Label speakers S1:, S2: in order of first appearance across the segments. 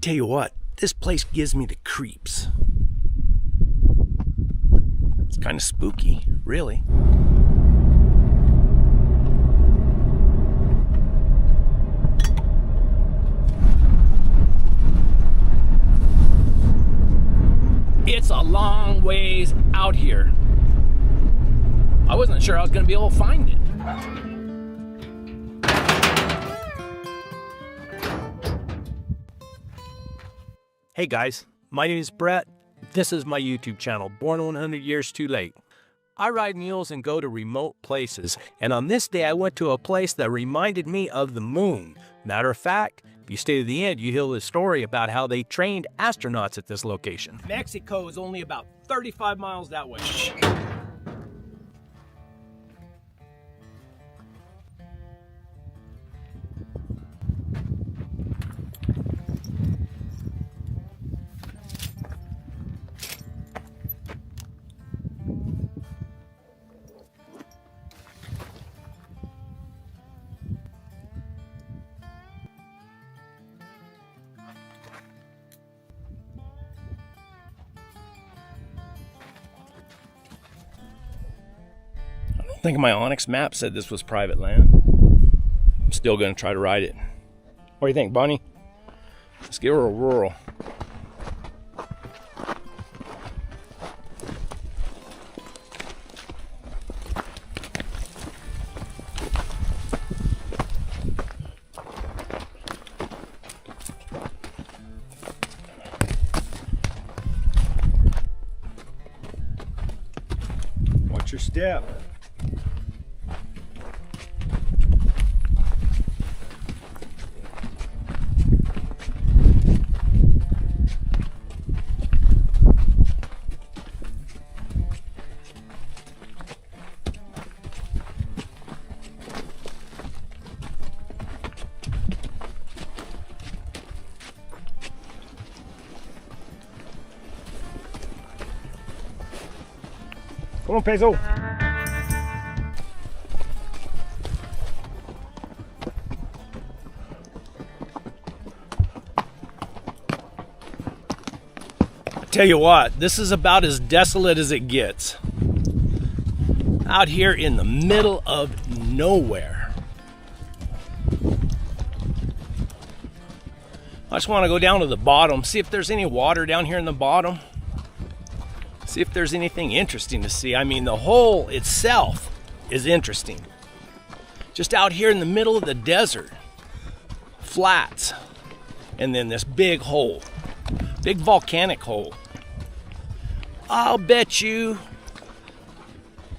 S1: Tell you what, this place gives me the creeps. It's kind of spooky, really. It's a long ways out here. I wasn't sure I was going to be able to find it. Hey guys, my name is Brett. This is my YouTube channel, Born 100 Years Too Late. I ride mules and go to remote places, and on this day I went to a place that reminded me of the moon. Matter of fact, if you stay to the end, you hear the story about how they trained astronauts at this location. Mexico is only about 35 miles that way. I think my Onyx map said this was private land. I'm still going to try to ride it. What do you think, Bonnie? Let's give her a whirl. Watch your step. Come on, Peso. I tell you what, this is about as desolate as it gets. Out here in the middle of nowhere. I just want to go down to the bottom, see if there's any water down here in the bottom. See if there's anything interesting to see. I mean, the hole itself is interesting. Just out here in the middle of the desert, flats, and then this big hole, big volcanic hole. I'll bet you,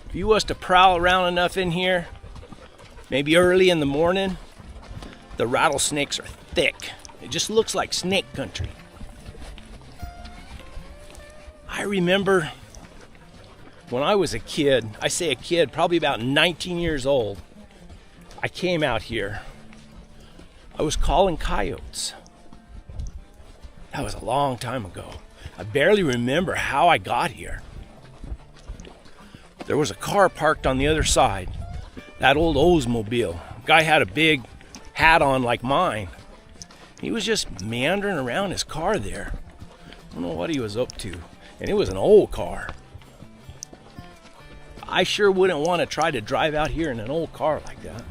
S1: if you was to prowl around enough in here, maybe early in the morning, the rattlesnakes are thick. It just looks like snake country. I remember when I was a kid, I say a kid, probably about 19 years old, I came out here. I was calling coyotes. That was a long time ago. I barely remember how I got here. There was a car parked on the other side, that old Oldsmobile. Guy had a big hat on like mine. He was just meandering around his car there. I don't know what he was up to. And it was an old car. I sure wouldn't want to try to drive out here in an old car like that.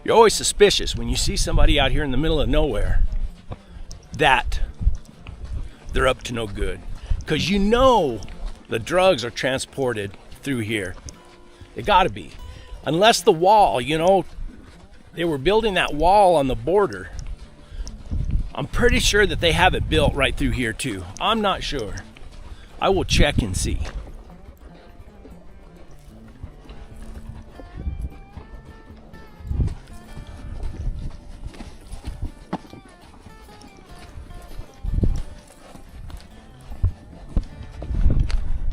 S1: You're always suspicious when you see somebody out here in the middle of nowhere that they're up to no good. Because you know the drugs are transported through here. They gotta be. Unless the wall, you know, they were building that wall on the border. I'm pretty sure that they have it built right through here too. I'm not sure. I will check and see.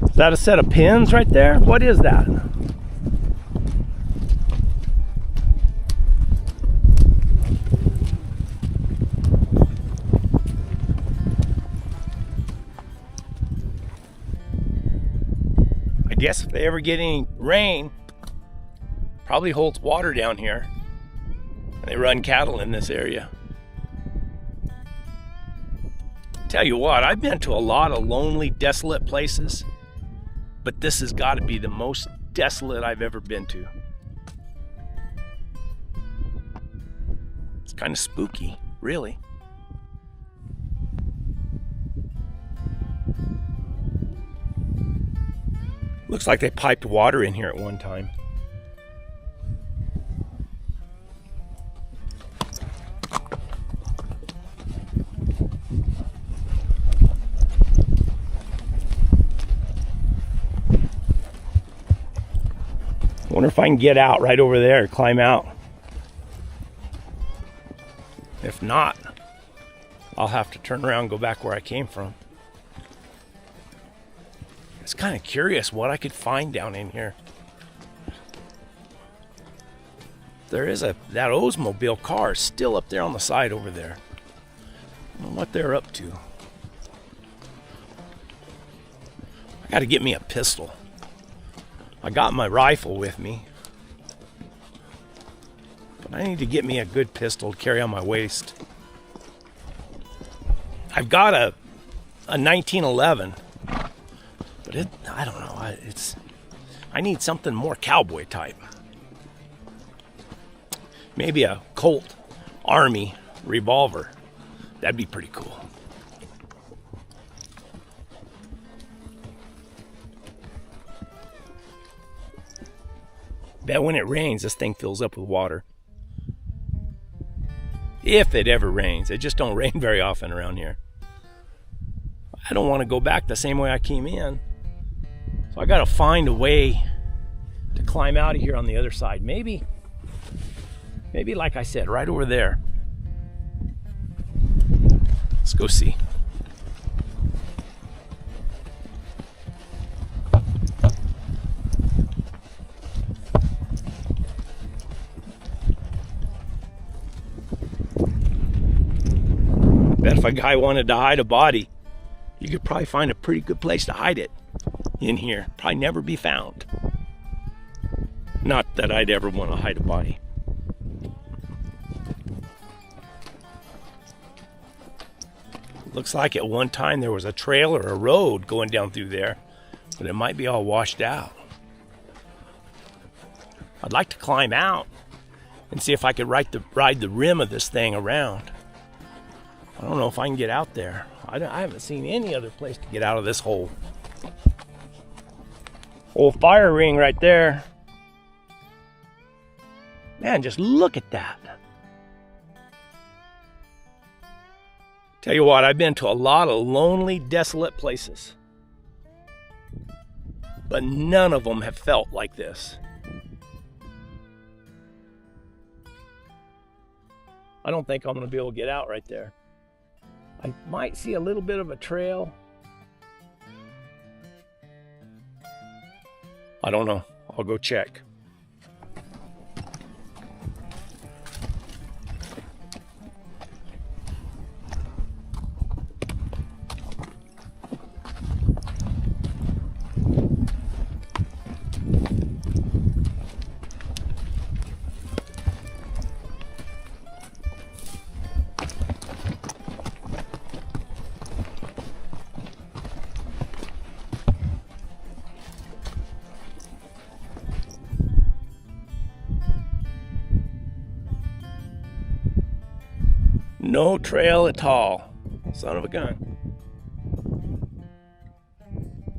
S1: Is that a set of pins right there? What is that? I guess if they ever get any rain, probably holds water down here. And they run cattle in this area. Tell you what, I've been to a lot of lonely, desolate places, but this has got to be the most desolate I've ever been to. It's kind of spooky, really. Looks like they piped water in here at one time. Wonder if I can get out right over there, climb out. If not, I'll have to turn around and go back where I came from. It's kind of curious what I could find down in here. There is that Oldsmobile car is still up there on the side over there. I don't know what they're up to. I got to get me a pistol. I got my rifle with me, but I need to get me a good pistol to carry on my waist. I've got a 1911, but I don't know. I need something more cowboy type. Maybe a Colt Army revolver. That'd be pretty cool. Bet when it rains, this thing fills up with water. If it ever rains. It just don't rain very often around here. I don't want to go back the same way I came in. So I got to find a way to climb out of here on the other side. Maybe like I said, right over there. Let's go see. Bet if a guy wanted to hide a body, you could probably find a pretty good place to hide it in here. Probably never be found. Not that I'd ever want to hide a body. Looks like at one time there was a trail or a road going down through there, but it might be all washed out. I'd like to climb out and see if I could ride the rim of this thing around. I don't know if I can get out there. I haven't seen any other place to get out of this hole. Old fire ring right there. Man, just look at that. Tell you what, I've been to a lot of lonely, desolate places, but none of them have felt like this. I don't think I'm going to be able to get out right there. I might see a little bit of a trail. I don't know. I'll go check. No trail at all. Son of a gun.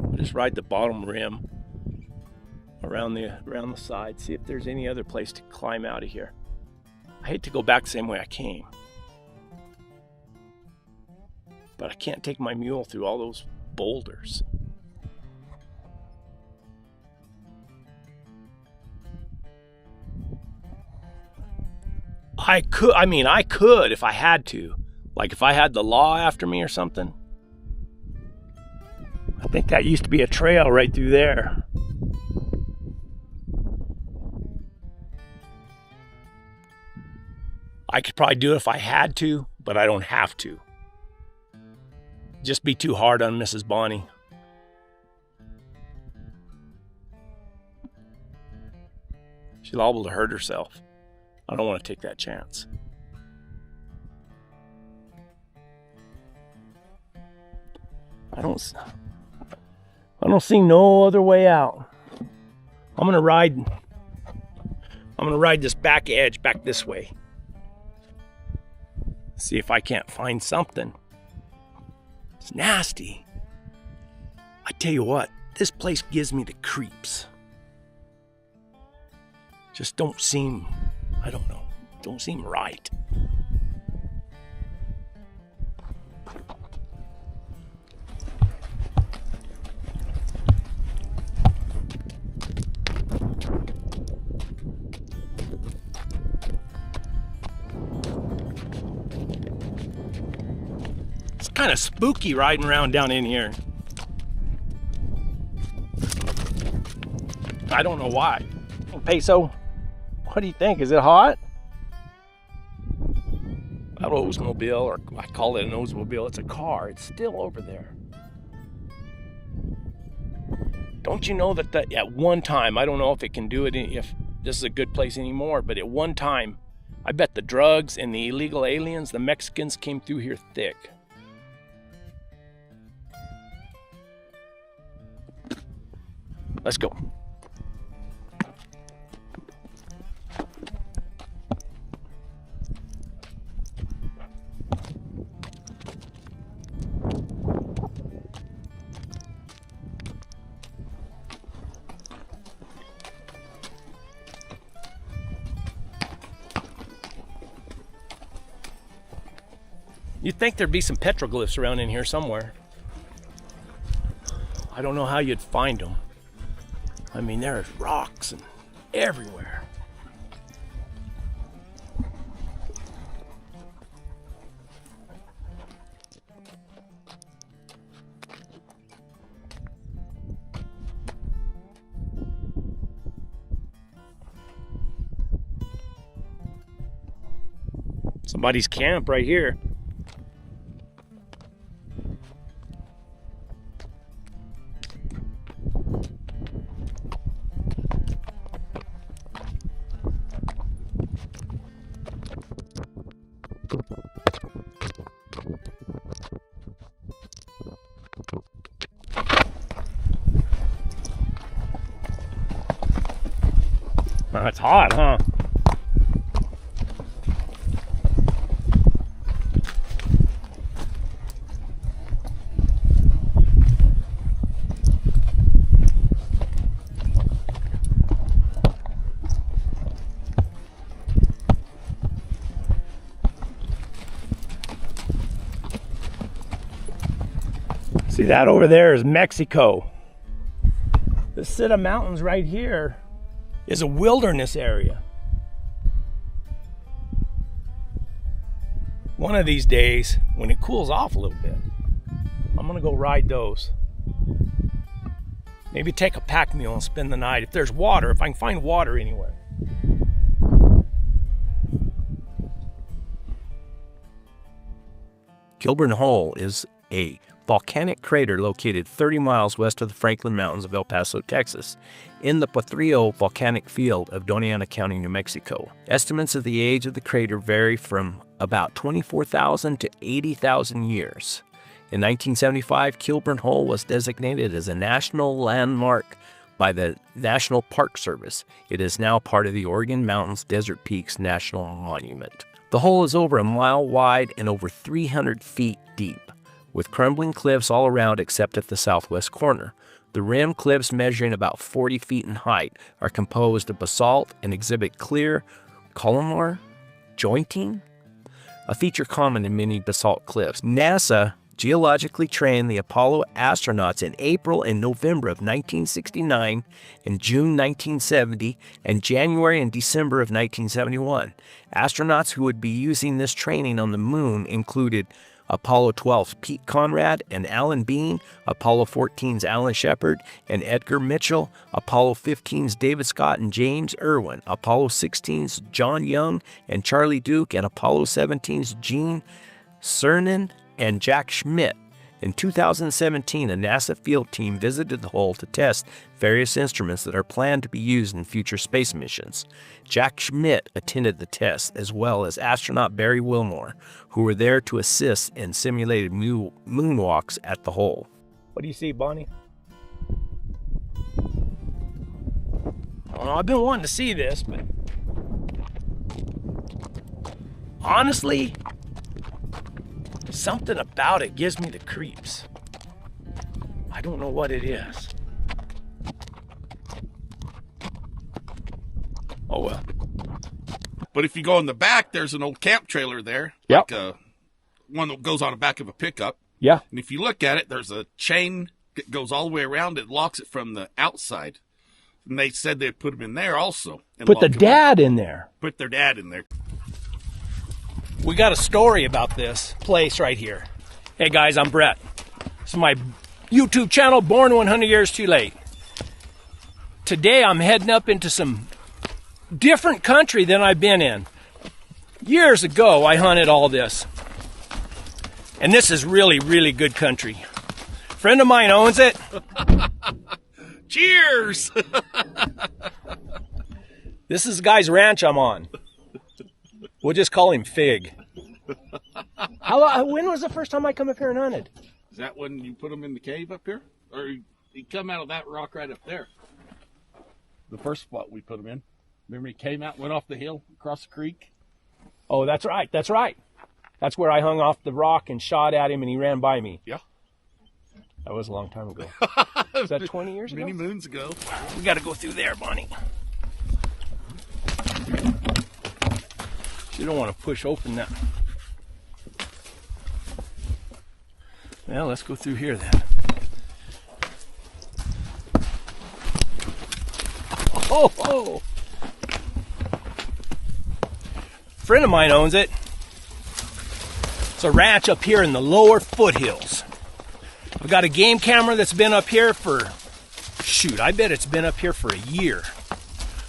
S1: I'll just ride the bottom rim around the side, see if there's any other place to climb out of here. I hate to go back the same way I came, but I can't take my mule through all those boulders. I could if I had to. Like if I had the law after me or something. I think that used to be a trail right through there. I could probably do it if I had to, but I don't have to. Just be too hard on Mrs. Bonnie. She's liable to hurt herself. I don't want to take that chance. I don't see no other way out. I'm gonna ride this back edge back this way. See if I can't find something. It's nasty. I tell you what, this place gives me the creeps. Just don't seem, I don't know, don't seem right. It's kind of spooky riding around down in here. I don't know why. Peso, what do you think? Is it hot? That Oldsmobile, or I call it an Oldsmobile, it's a car. It's still over there. Don't you know that at one time, I don't know if it can do it, if this is a good place anymore, but at one time, I bet the drugs and the illegal aliens, the Mexicans, came through here thick. Let's go. You'd think there'd be some petroglyphs around in here somewhere. I don't know how you'd find them. I mean, there's rocks and everywhere. Somebody's camp right here. It's hot, huh? See, that over there is Mexico. This set of mountains right here is a wilderness area. One of these days, when it cools off a little bit, I'm gonna go ride those. Maybe take a pack mule and spend the night. If there's water, if I can find water anywhere. Kilburn Hole is a volcanic crater located 30 miles west of the Franklin Mountains of El Paso, Texas, in the Potrillo volcanic field of Doñana County, New Mexico. Estimates of the age of the crater vary from about 24,000 to 80,000 years. In 1975, Kilburn Hole was designated as a national landmark by the National Park Service. It is now part of the Oregon Mountains Desert Peaks National Monument. The hole is over a mile wide and over 300 feet deep, with crumbling cliffs all around except at the southwest corner. The rim cliffs, measuring about 40 feet in height, are composed of basalt and exhibit clear columnar jointing, a feature common in many basalt cliffs. NASA geologically trained the Apollo astronauts in April and November of 1969, and June 1970, and January and December of 1971. Astronauts who would be using this training on the moon included Apollo 12's Pete Conrad and Alan Bean, Apollo 14's Alan Shepard and Edgar Mitchell, Apollo 15's David Scott and James Irwin, Apollo 16's John Young and Charlie Duke, and Apollo 17's Gene Cernan and Jack Schmitt. In 2017, a NASA field team visited the hole to test various instruments that are planned to be used in future space missions. Jack Schmitt attended the test, as well as astronaut Barry Wilmore, who were there to assist in simulated moonwalks at the hole. What do you see, Bonnie? I don't know, I've been wanting to see this, but honestly, something about it gives me the creeps. I don't know what it is. Oh well.
S2: But if you go in the back, there's an old camp trailer there.
S1: Yep.
S2: Like one that goes on the back of a pickup.
S1: Yeah.
S2: And if you look at it, there's a chain that goes all the way around. It locks it from the outside. And they said they'd put him in there also.
S1: Put the dad in there.
S2: Put their dad in there.
S1: We got a story about this place right here. Hey guys, I'm Brett. This is my YouTube channel, Born 100 Years Too Late. Today I'm heading up into some different country than I've been in. Years ago, I hunted all this. And this is really, really good country. A friend of mine owns it.
S2: Cheers!
S1: This is the guy's ranch I'm on. We'll just call him Fig. When was the first time I come up here and hunted?
S2: Is that when you put him in the cave up here? Or he come out of that rock right up there? The first spot we put him in. Remember he came out, went off the hill, across the creek?
S1: Oh, that's right. That's right. That's where I hung off the rock and shot at him and he ran by me.
S2: Yeah.
S1: That was a long time ago. Was that 20 years ago?
S2: Many moons ago.
S1: We got to go through there, Bonnie. You don't want to push open that. Well, let's go through here then. Oh, oh. A friend of mine owns it. It's a ranch up here in the lower foothills. I've got a game camera that's been up here for, shoot, I bet it's been up here for a year.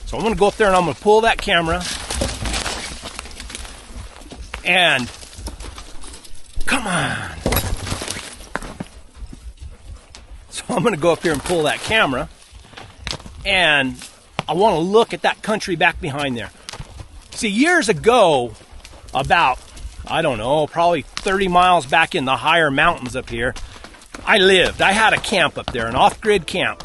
S1: So I'm going to go up there and I'm going to pull that camera. And, come on. So I'm going to go up here and pull that camera. And I want to look at that country back behind there. See, years ago, about, I don't know, probably 30 miles back in the higher mountains up here, I had a camp up there, an off-grid camp.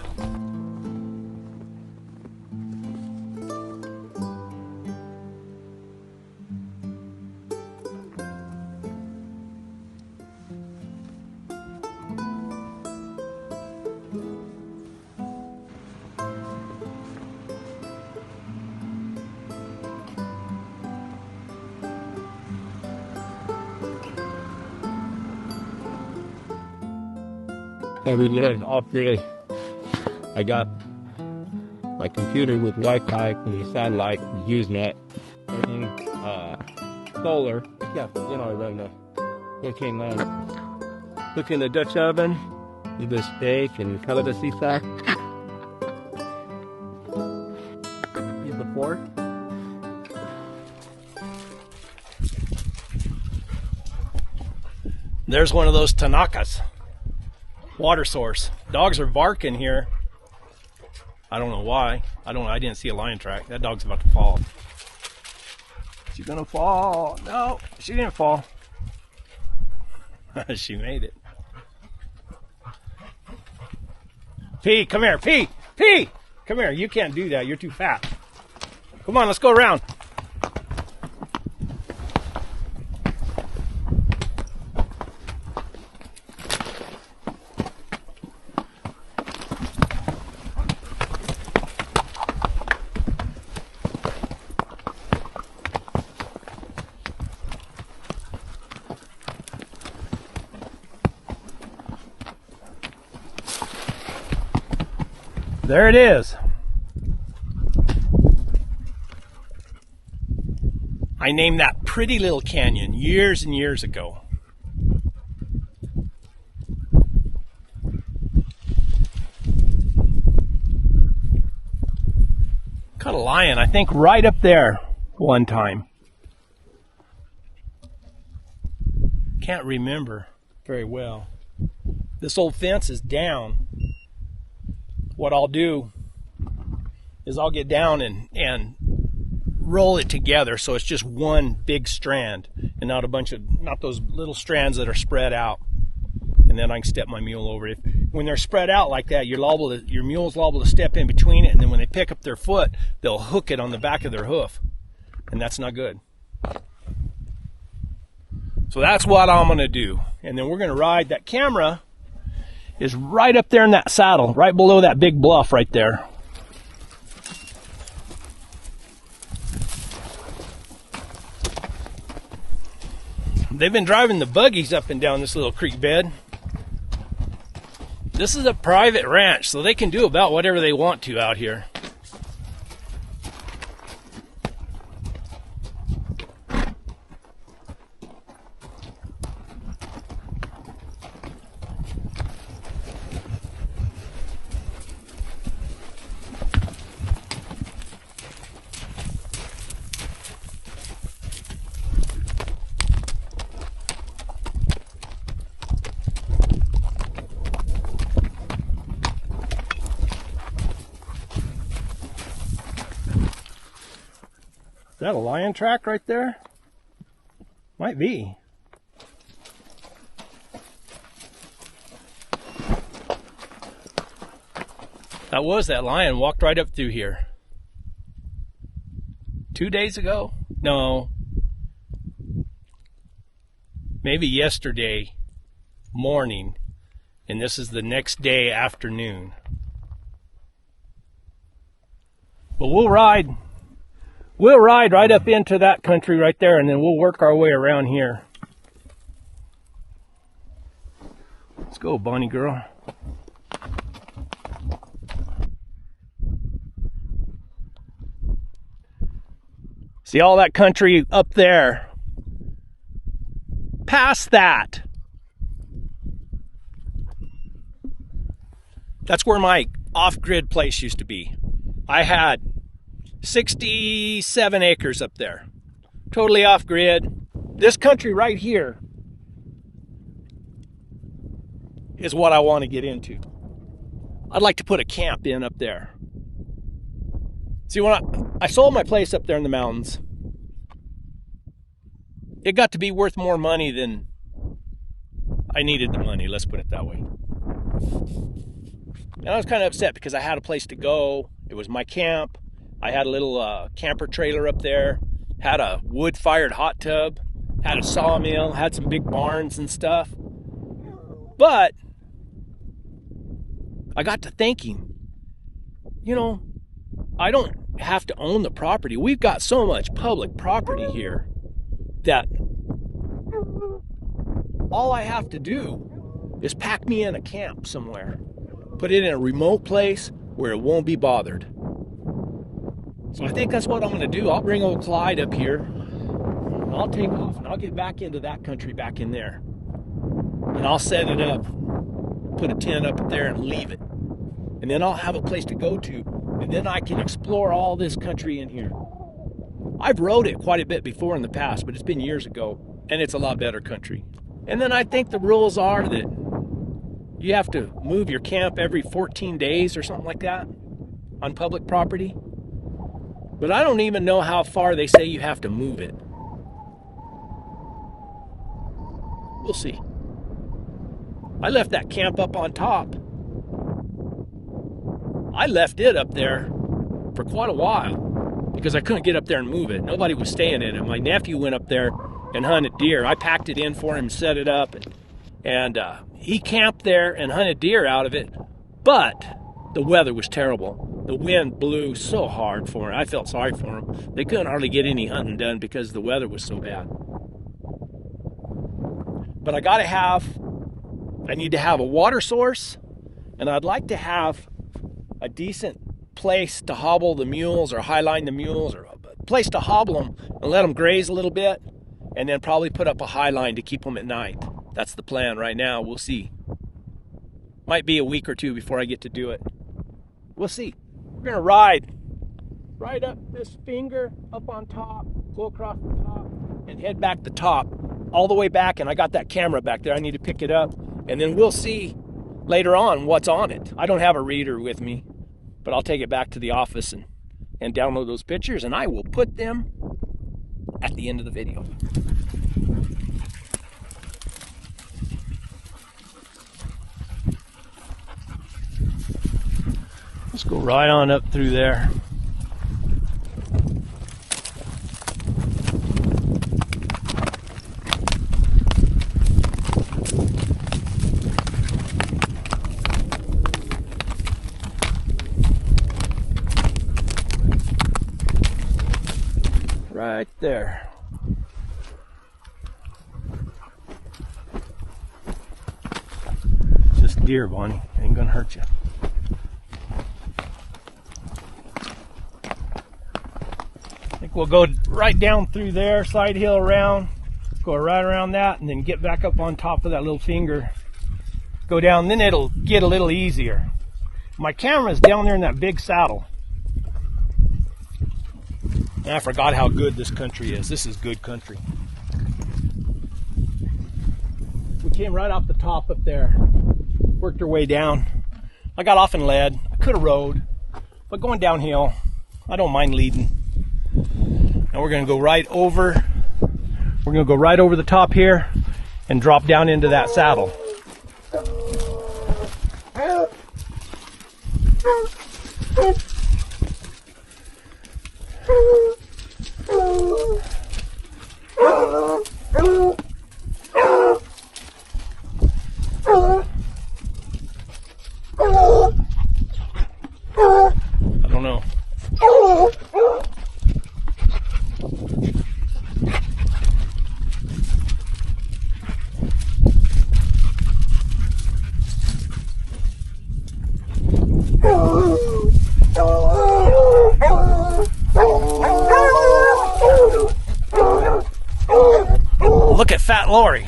S3: Every day, off day, I got my computer with Wi-Fi and the satellite, Usenet, and solar. Yeah, you know, I run the 14 land.
S1: Look in the Dutch oven.
S3: Do the steak and color the seaside. Use the fork.
S1: There's one of those Tanakas. Water source. Dogs are barking here. I don't know why. I didn't see a lion track. That dog's about to fall. She's gonna fall. No, she didn't fall. She made it. P, come here. P, come here. You can't do that. You're too fat. Come on, let's go around. There it is. I named that pretty little canyon years and years ago. Caught a lion, I think, right up there one time. Can't remember very well. This old fence is down. What I'll do is I'll get down and roll it together so it's just one big strand and not those little strands that are spread out. And then I can step my mule over it. when they're spread out like that, your mule's liable to step in between it, and then when they pick up their foot, they'll hook it on the back of their hoof, and that's not good. So that's what I'm gonna do, and then we're gonna ride. That camera is right up there in that saddle, right below that big bluff right there. They've been driving the buggies up and down this little creek bed. This is a private ranch, so they can do about whatever they want to out here. Is that a lion track right there? Might be. That was that lion walked right up through here. 2 days ago? No. Maybe yesterday morning. And this is the next day afternoon. But we'll ride right up into that country right there, and then we'll work our way around here. Let's go, Bonnie girl. See all that country up there? Past that. That's where my off-grid place used to be. I had 67 acres up there, totally off grid. This country right here is what I want to get into. I'd like to put a camp in up there. See, when I sold my place up there in the mountains, it got to be worth more money than I needed the money, let's put it that way. And I was kind of upset because I had a place to go. It was my camp. I had a little camper trailer up there, had a wood-fired hot tub, had a sawmill, had some big barns and stuff. But I got to thinking, you know, I don't have to own the property. We've got so much public property here that all I have to do is pack me in a camp somewhere, put it in a remote place where it won't be bothered. So I think that's what I'm going to do. I'll bring old Clyde up here, and I'll take off, and I'll get back into that country back in there. And I'll set it up, put a tent up there and leave it. And then I'll have a place to go to, and then I can explore all this country in here. I've rode it quite a bit before in the past, but it's been years ago, and it's a lot better country. And then I think the rules are that you have to move your camp every 14 days or something like that on public property. But I don't even know how far they say you have to move it. We'll see. I left that camp up on top. I left it up there for quite a while because I couldn't get up there and move it. Nobody was staying in it. My nephew went up there and hunted deer. I packed it in for him, set it up, and he camped there and hunted deer out of it. But the weather was terrible. The wind blew so hard for him. I felt sorry for him. They couldn't hardly get any hunting done because the weather was so bad. But I need to have a water source, and I'd like to have a decent place to hobble the mules or highline the mules, or a place to hobble them and let them graze a little bit, and then probably put up a highline to keep them at night. That's the plan right now. We'll see. Might be a week or two before I get to do it. We'll see. We're gonna ride up this finger up on top, go across the top, and head back the top, all the way back. And I got that camera back there. I need to pick it up, and then we'll see later on what's on it. I don't have a reader with me, but I'll take it back to the office and download those pictures, and I will put them at the end of the video. Let's go right on up through there. Right there. Just deer, Bonnie. Ain't gonna hurt you. I think we'll go right down through there, side hill around, go right around that, and then get back up on top of that little finger. Go down, then it'll get a little easier. My camera's down there in that big saddle. And I forgot how good this country is. This is good country. We came right off the top up there, worked our way down. I got off and led. I could have rode, but going downhill, I don't mind leading. And we're going to go right over. We're going to go right over the top here and drop down into that saddle. I don't know. Look at Fat Lori.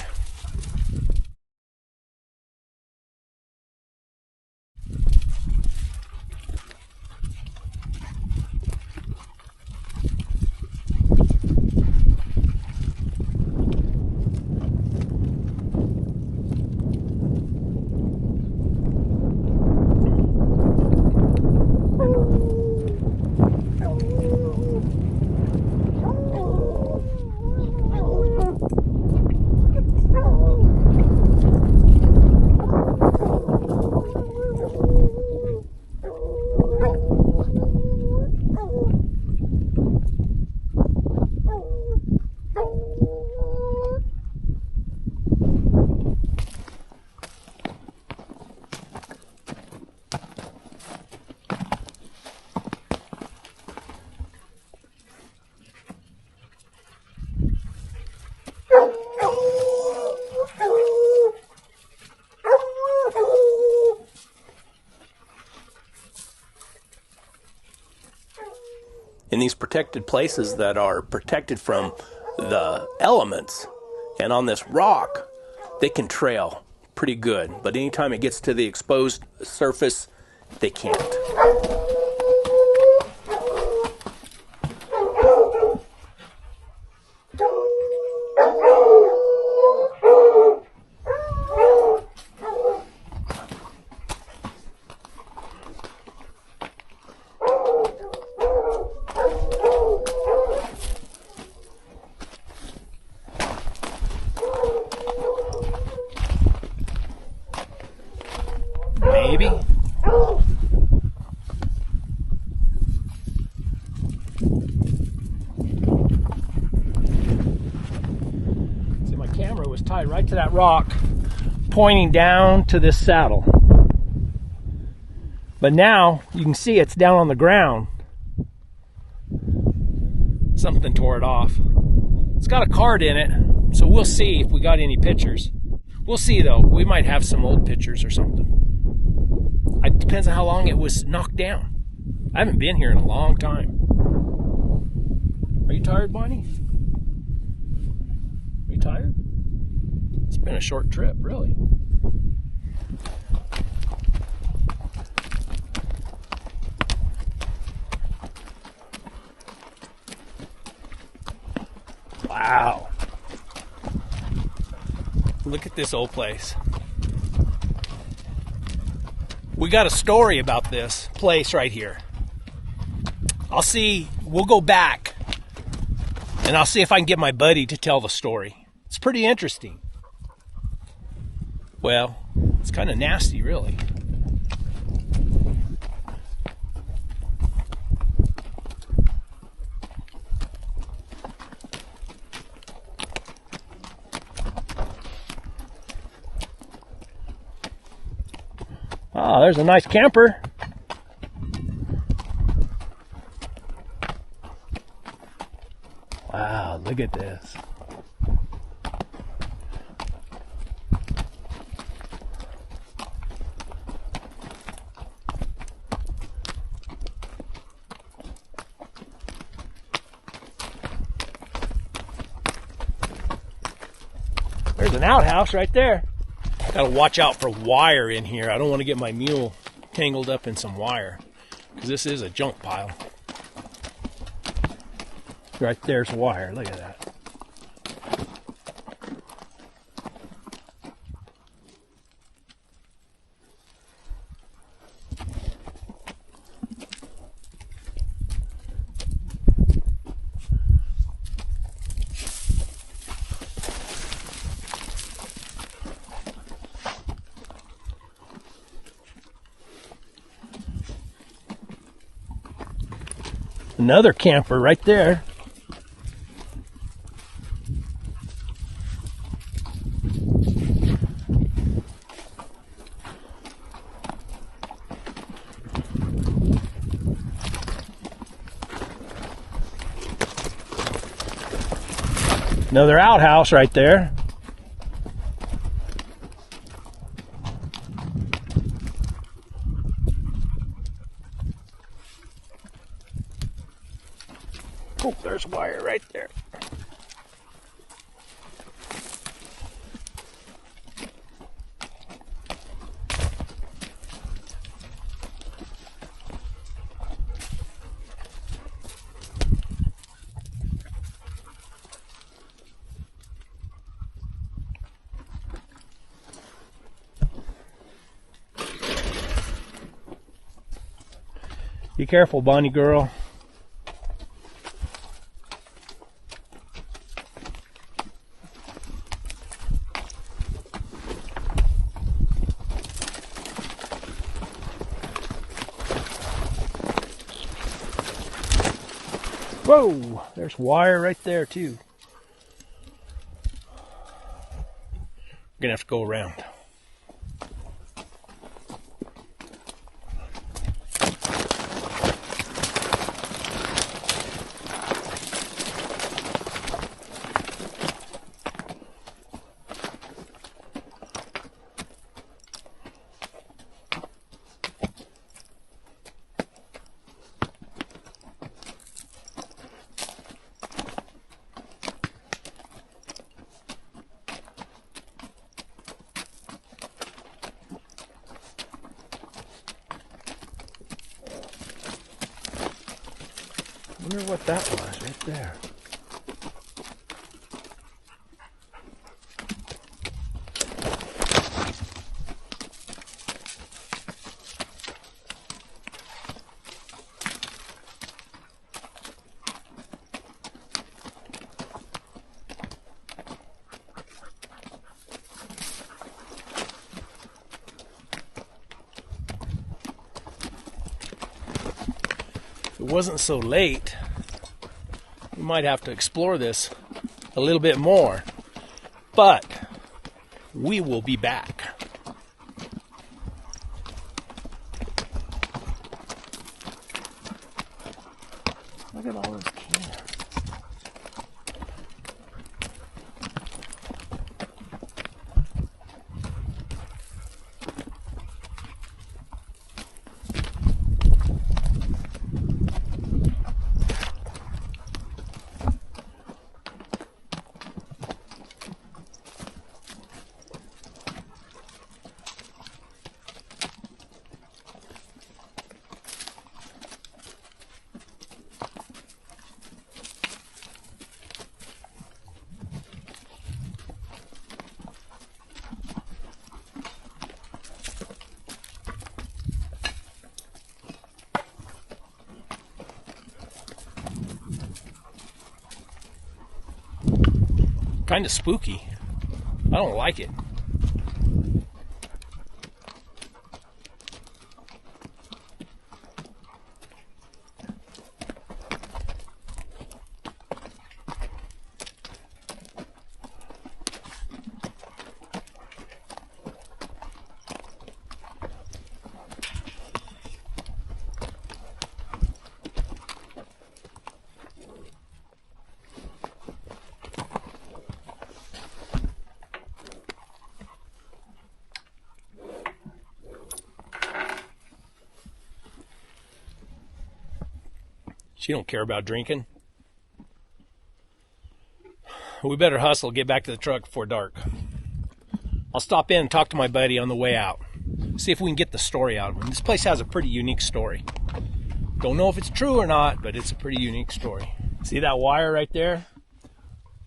S1: In these protected places that are protected from the elements and on this rock, they can trail pretty good. But anytime it gets to the exposed surface, they can't. Maybe. See, my camera was tied right to that rock, pointing down to this saddle. But now you can see it's down on the ground. Something tore it off. It's got a card in it, so we'll see if we got any pictures. We'll see though. We might have some old pictures or something. It depends on how long it was knocked down. I haven't been here in a long time. Are you tired, Bonnie? Are you tired? It's been a short trip, really. Wow. Look at this old place. We got a story about this place right here. We'll go back and I'll see if I can get my buddy to tell the story. It's pretty interesting. Well, it's kind of nasty, really. Oh, there's a nice camper. Wow, look at this. There's an outhouse right there. Gotta watch out for wire in here. I don't want to get my mule tangled up in some wire, because this is a junk pile. Right there's wire. Look at that. Another camper right there. Another outhouse right there. Oh, there's wire right there. Be careful, Bonnie girl. Whoa, there's wire right there too. We're gonna have to go around. I wonder what that was right there. If it wasn't so late, we might have to explore this a little bit more, but we will be back. Look at all those cans. Kind of spooky. I don't like it. She don't care about drinking. We better hustle, get back to the truck before dark. I'll stop in and talk to my buddy on the way out. See if we can get the story out of him. This place has a pretty unique story. Don't know if it's true or not, but it's a pretty unique story. See that wire right there?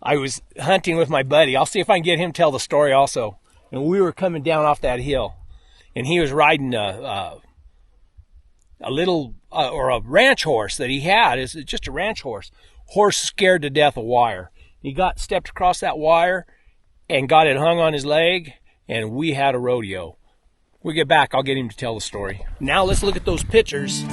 S1: I was hunting with my buddy. I'll see if I can get him to tell the story also. And we were coming down off that hill, and he was riding a little or a ranch horse that he had. It's just a ranch horse. Horse scared to death of wire. He stepped across that wire and got it hung on his leg, and we had a rodeo. When we get back, I'll get him to tell the story. Now let's look at those pictures.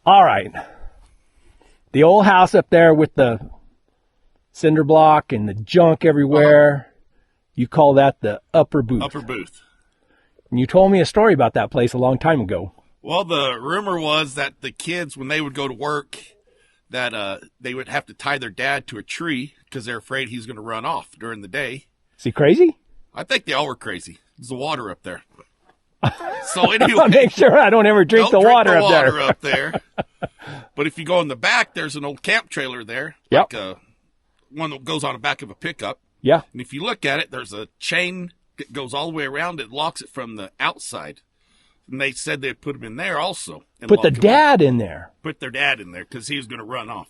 S1: All right. The old house up there with the cinder block and the junk everywhere. You call that the upper booth.
S2: Upper booth.
S1: And you told me a story about that place a long time ago.
S2: Well, the rumor was that the kids, when they would go to work, that they would have to tie their dad to a tree because they're afraid he's going to run off during the day.
S1: Is he crazy?
S2: I think they all were crazy. There's the water up there. So anyway,
S1: make sure I don't ever drink the water
S2: up there. But if you go in the back, there's an old camp trailer there.
S1: Yep.
S2: Like one that goes on the back of a pickup.
S1: Yeah.
S2: And if you look at it, there's a chain that goes all the way around. It locks it from the outside. And they said they'd put him in there also.
S1: Put the dad in there.
S2: Put their dad in there because he was going to run off.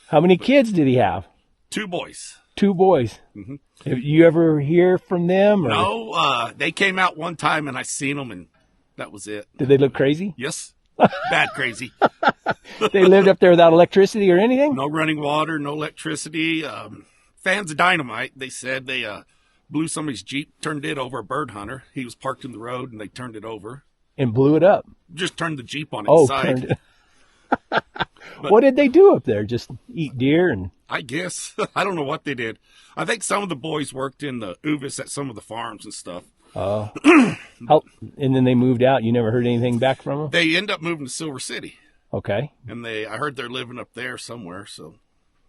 S1: How many kids did he have?
S2: 2 boys.
S1: 2 boys.
S2: Mm-hmm.
S1: Have you ever hear from them? Or?
S2: No, they came out one time and I seen them and that was it.
S1: Did they look crazy?
S2: Yes. Bad crazy.
S1: They lived up there without electricity or anything?
S2: No running water, no electricity. Fans of dynamite, they said. They blew somebody's Jeep, turned it over, a bird hunter. He was parked in the road and they turned it over.
S1: And blew it up?
S2: Just turned the Jeep on its side.
S1: Turned it. What did they do up there? Just eat deer? And
S2: I guess. I don't know what they did. I think some of the boys worked in the Uvis at some of the farms and stuff.
S1: Oh. And then they moved out. You never heard anything back from them?
S2: They end up moving to Silver City.
S1: Okay.
S2: And I heard they're living up there somewhere, so.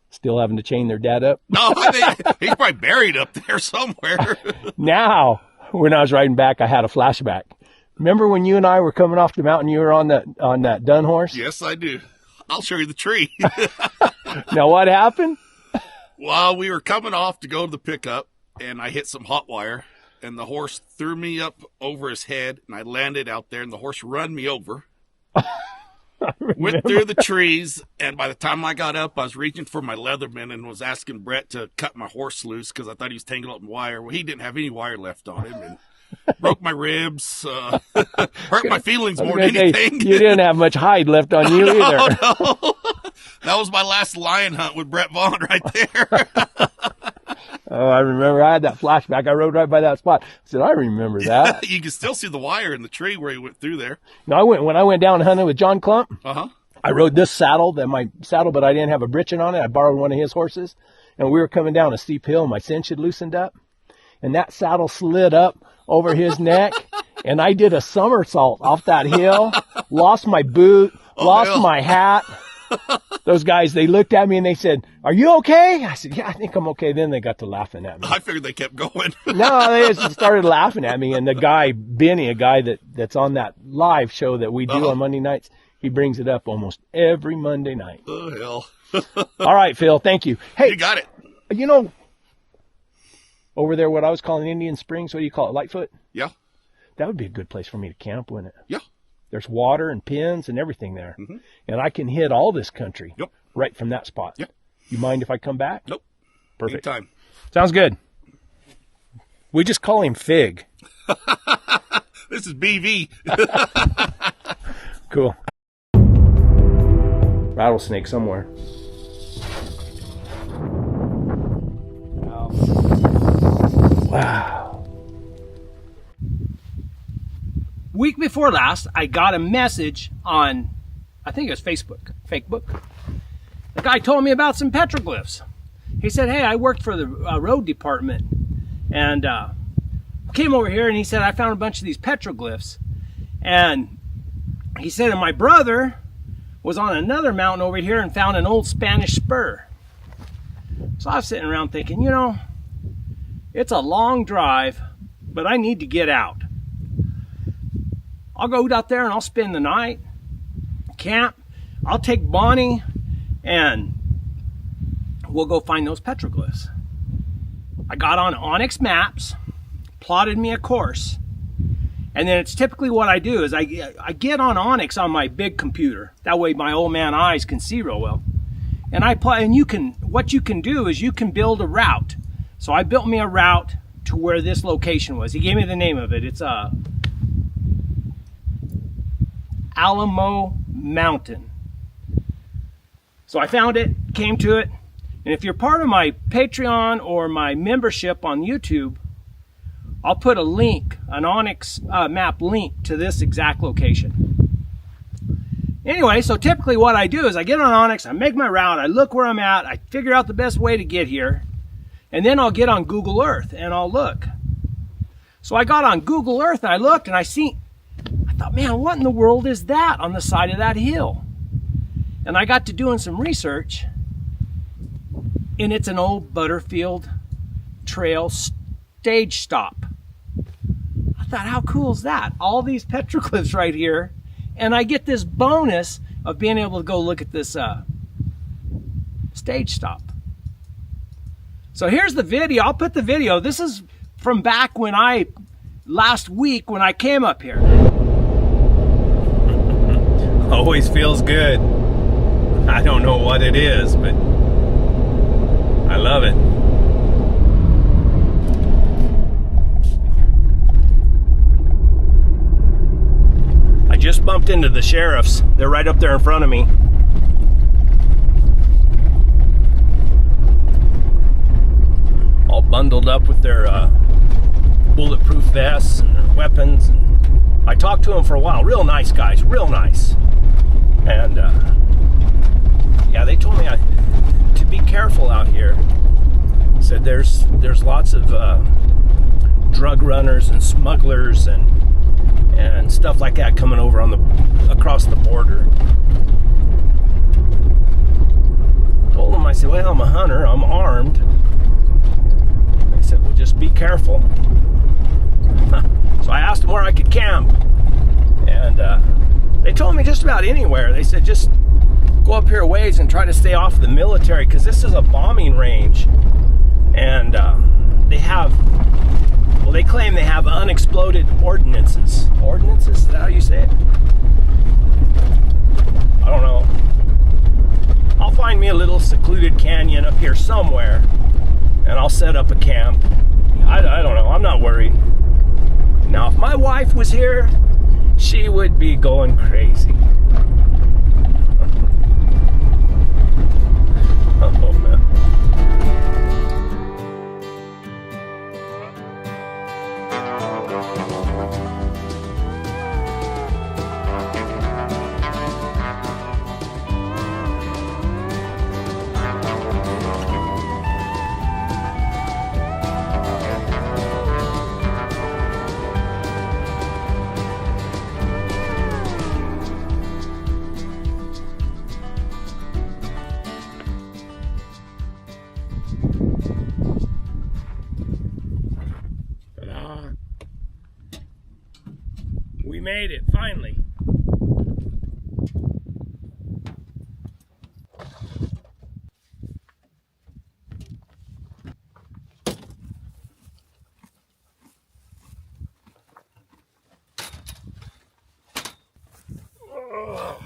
S1: Still having to chain their dad up?
S2: No, I think he's probably buried up there somewhere.
S1: Now, when I was riding back, I had a flashback. Remember when you and I were coming off the mountain, you were on that dun horse?
S2: Yes, I do. I'll show you the tree.
S1: Now, what happened?
S2: Well, we were coming off to go to the pickup, and I hit some hot wire, and the horse threw me up over his head, and I landed out there, and the horse run me over. Went through the trees, and by the time I got up, I was reaching for my Leatherman and was asking Brett to cut my horse loose because I thought he was tangled up in wire. Well, he didn't have any wire left on him, and broke my ribs, hurt my feelings more than anything.
S1: You didn't have much hide left on you either.
S2: No. That was my last lion hunt with Brett Vaughn right there.
S1: Oh, I remember. I had that flashback. I rode right by that spot. I said, I remember that.
S2: You can still see the wire in the tree where he went through there.
S1: No, when I went down hunting with John Clump, I rode this saddle, but I didn't have a britchin on it. I borrowed one of his horses, and we were coming down a steep hill, and my cinch had loosened up, and that saddle slid up over his neck, and I did a somersault off that hill, lost my boot, lost my hat. Those guys, they looked at me and they said, "Are you okay?" I said, "Yeah, I think I'm okay." Then they got to laughing at me.
S2: I figured they kept going.
S1: No, they just started laughing at me. And the guy, Benny, a guy that's on that live show that we do on Monday nights, he brings it up almost every Monday night.
S2: Oh, hell.
S1: All right, Phil, thank you. Hey,
S2: you got it.
S1: You know, over there, what I was calling Indian Springs, what do you call it, Lightfoot?
S2: Yeah.
S1: That would be a good place for me to camp, wouldn't it?
S2: Yeah.
S1: There's water and pins and everything there. Mm-hmm. And I can hit all this country right from that spot.
S2: Yep.
S1: You mind if I come back?
S2: Nope.
S1: Perfect.
S2: Anytime.
S1: Sounds good. We just call him Fig.
S2: This is BV.
S1: Cool. Rattlesnake somewhere. Wow. Week before last, I got a message on, I think it was Facebook. The guy told me about some petroglyphs. He said, "Hey, I worked for the road department, and came over here, and he said, I found a bunch of these petroglyphs. And he said, and my brother was on another mountain over here and found an old Spanish spur." So I was sitting around thinking, you know, it's a long drive, but I need to get out. I'll go out there and I'll spend the night, camp. I'll take Bonnie and we'll go find those petroglyphs. I got on Onyx Maps, plotted me a course, and then it's typically what I do is I get on Onyx on my big computer. That way my old man eyes can see real well. And what you can do is you can build a route. So I built me a route to where this location was. He gave me the name of it. It's Alamo Mountain. So I found it, came to it, and if you're part of my Patreon or my membership on YouTube, I'll put a link, an Onyx map link to this exact location. Anyway, so typically what I do is I get on Onyx, I make my route, I look where I'm at, I figure out the best way to get here, and then I'll get on Google Earth and I'll look. So I got on Google Earth and I looked and I thought, man, what in the world is that on the side of that hill? And I got to doing some research, and it's an old Butterfield Trail stage stop. I thought, how cool is that? All these petroglyphs right here, and I get this bonus of being able to go look at this stage stop. So here's the video. I'll put the video. This is from back when last week when I came up here. Always feels good. I don't know what it is, but I love it. I just bumped into the sheriffs. They're right up there in front of me. All bundled up with their bulletproof vests and their weapons. And I talked to them for a while. Real nice guys, real nice. And yeah, they told me to be careful out here. Said there's lots of drug runners and smugglers and stuff like that coming over across the border. Told them, I said, well, I'm a hunter, I'm armed. They said, well, just be careful. So I asked them where I could camp, and they told me just about anywhere. They said, just go up here a ways and try to stay off the military, because this is a bombing range, and they claim they have unexploded ordnances. Ordnances? Is that how you say it? I don't know. I'll find me a little secluded canyon up here somewhere, and I'll set up a camp. I don't know. I'm not worried. Now, if my wife was here, she would be going crazy. Oh, man. We made it, finally. Oh.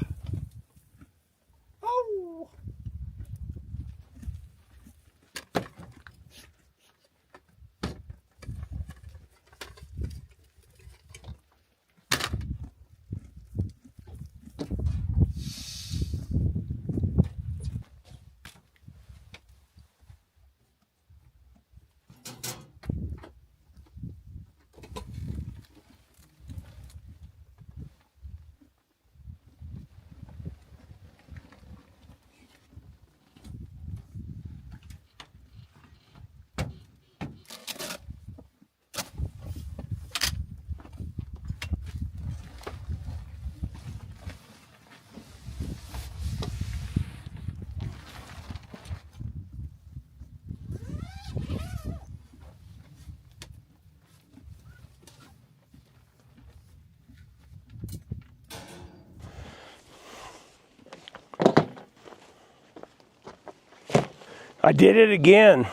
S1: I did it again.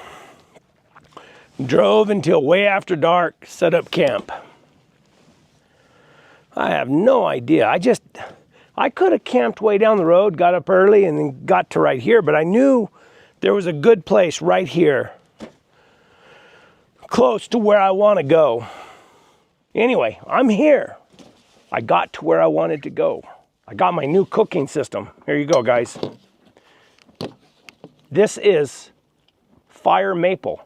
S1: Drove until way after dark, set up camp. I have no idea. I could have camped way down the road, got up early, and then got to right here, but I knew there was a good place right here, close to where I want to go. Anyway, I'm here. I got to where I wanted to go. I got my new cooking system. Here you go, guys. This is fire maple.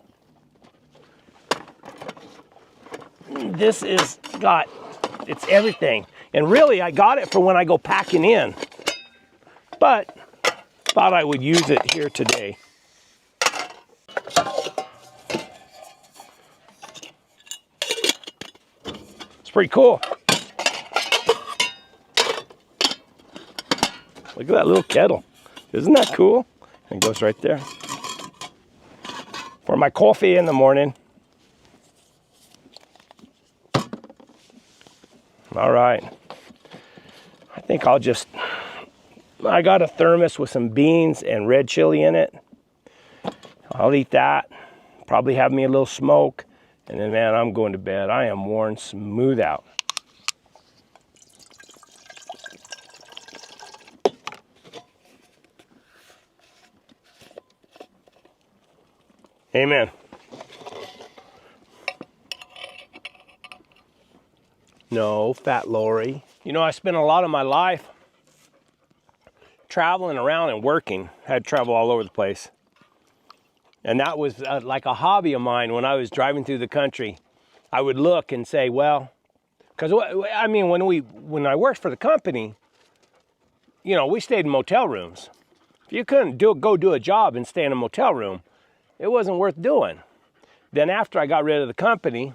S1: It's everything. And really, I got it for when I go packing in. but thought I would use it here today. It's pretty cool. Look at that little kettle. Isn't that cool? And it goes right there. For my coffee in the morning. All right. I think I got a thermos with some beans and red chili in it. I'll eat that. Probably have me a little smoke. And then, man, I'm going to bed. I am worn smooth out. Amen. No, Fat Lori. You know, I spent a lot of my life traveling around and working. Had travel all over the place. And that was like a hobby of mine when I was driving through the country. I would look and say, well, because I mean, when I worked for the company, you know, we stayed in motel rooms. If you couldn't go do a job and stay in a motel room, it wasn't worth doing. Then after I got rid of the company,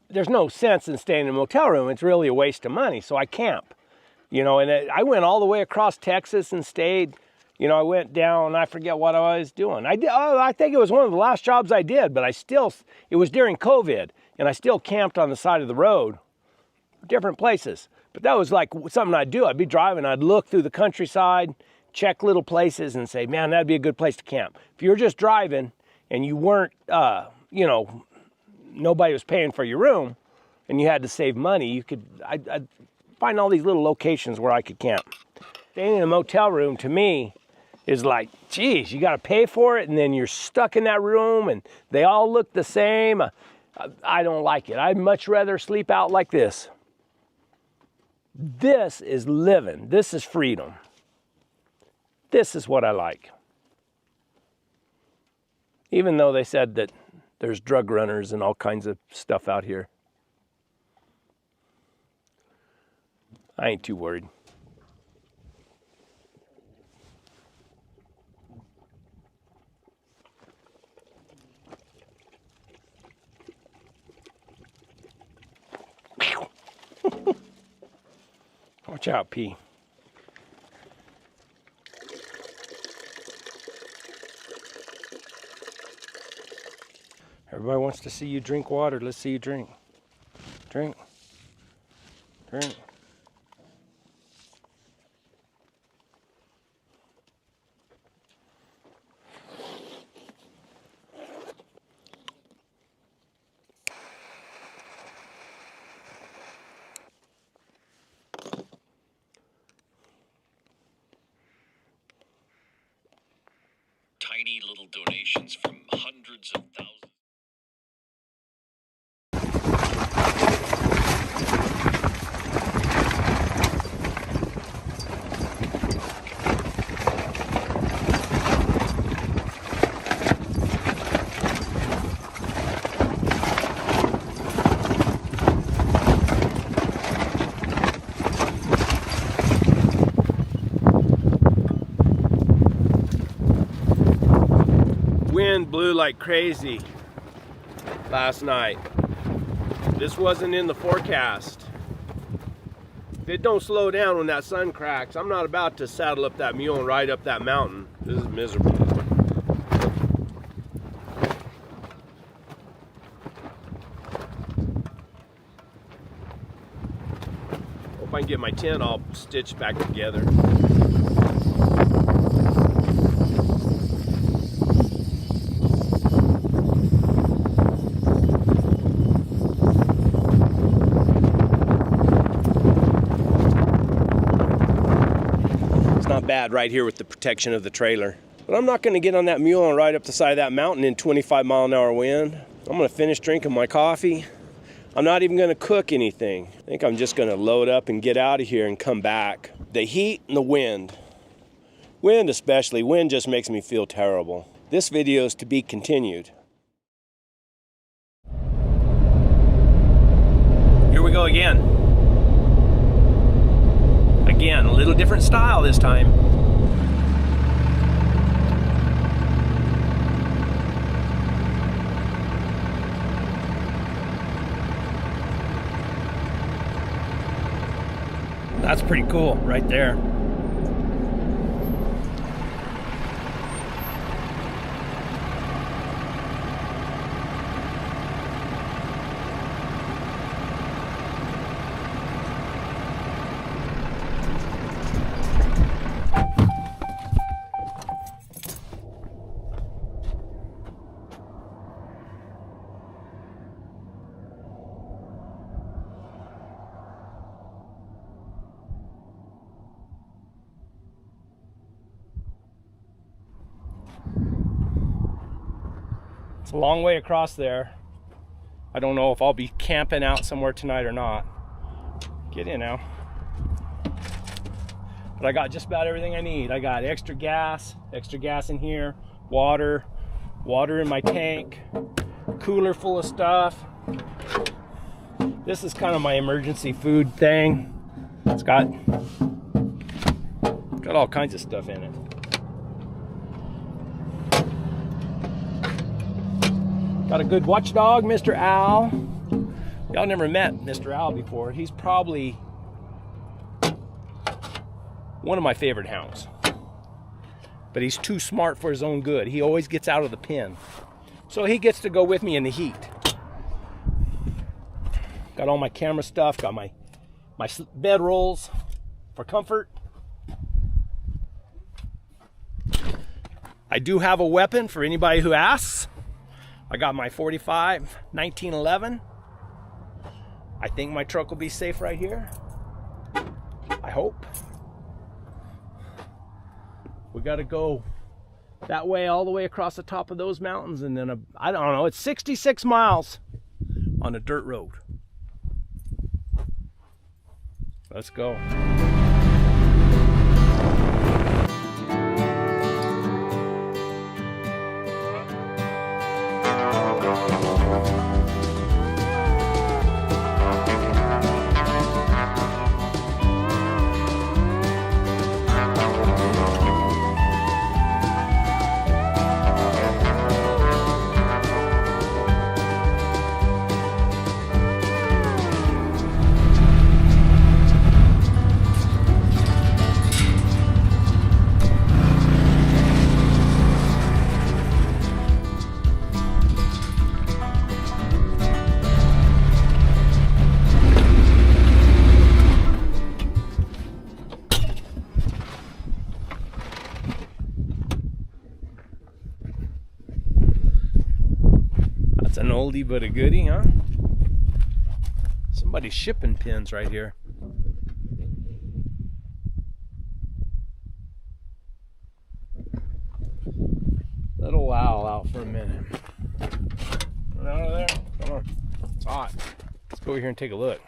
S1: there's no sense in staying in a motel room. It's really a waste of money. So I camp, you know, and I went all the way across Texas and stayed. You know, I went down, I forget what I was doing. I think it was one of the last jobs I did, but it was during COVID, and I still camped on the side of the road, different places. But that was like something I'd do. I'd be driving, I'd look through the countryside, check little places and say, man, that'd be a good place to camp. If you were just driving and you weren't, you know, nobody was paying for your room and you had to save money, I'd find all these little locations where I could camp. Staying in a motel room to me is like, geez, you got to pay for it and then you're stuck in that room and they all look the same. I don't like it. I'd much rather sleep out like this. This is living. This is freedom. This is what I like. Even though they said that there's drug runners and all kinds of stuff out here. I ain't too worried. Watch out, P. Everybody wants to see you drink water. Let's see you drink. Drink. Drink.
S4: Tiny little donations from hundreds of thousands.
S1: Wind blew like crazy last night. This wasn't in the forecast. If it don't slow down when that sun cracks, I'm not about to saddle up that mule and ride up that mountain. This is miserable. Hope I can get my tent all stitched back together. Bad right here with the protection of the trailer. But I'm not going to get on that mule and ride up the side of that mountain in 25-mile-an-hour wind. I'm going to finish drinking my coffee. I'm not even going to cook anything. I think I'm just going to load up and get out of here and come back. The heat and the wind. Wind especially. Wind just makes me feel terrible. This video is to be continued. Here we go again. Again, little different style this time. That's pretty cool right there. It's a long way across there. I don't know if I'll be camping out somewhere tonight or not. Get in now. But I got just about everything I need. I got extra gas in here, water in my tank, cooler full of stuff. This is kind of my emergency food thing. It's got all kinds of stuff in it. Got a good watchdog, Mr. Owl. Y'all never met Mr. Owl before. He's probably one of my favorite hounds. But he's too smart for his own good. He always gets out of the pen. So he gets to go with me in the heat. Got all my camera stuff, got my bed rolls for comfort. I do have a weapon for anybody who asks. I got my 45 1911. I think my truck will be safe right here. I hope. We got to go that way all the way across the top of those mountains, and then I don't know, it's 66 miles on a dirt road. Let's go. An oldie but a goodie, huh? Somebody's shipping pins right here. Little owl out for a minute. Get out of there. Come on. It's hot. Let's go over here and take a look.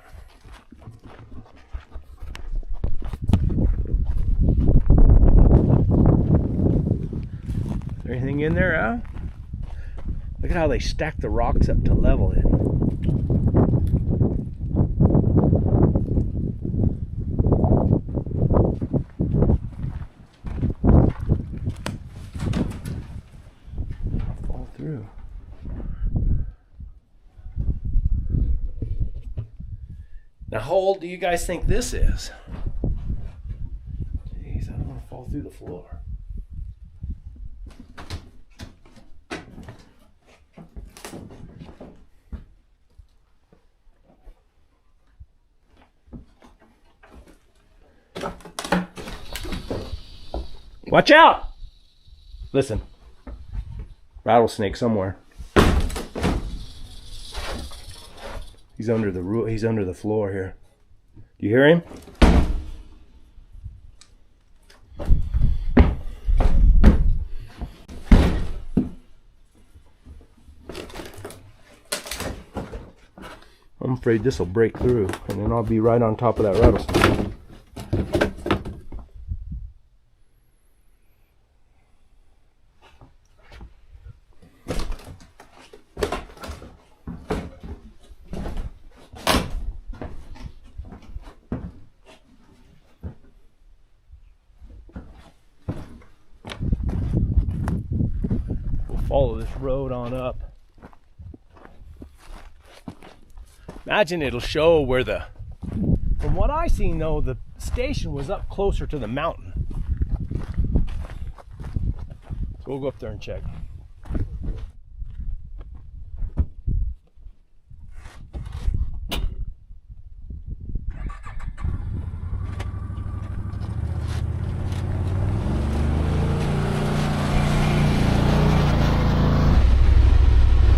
S1: Is there anything in there, Al? Look at how they stack the rocks up to level it. Fall through. Now, how old do you guys think this is? Jeez, I don't want to fall through the floor. Watch out! Listen, rattlesnake somewhere. He's under the floor here. Do you hear him? I'm afraid this will break through, and then I'll be right on top of that rattlesnake. Follow this road on up. Imagine it'll show where from what I seen though, the station was up closer to the mountain. So we'll go up there and check.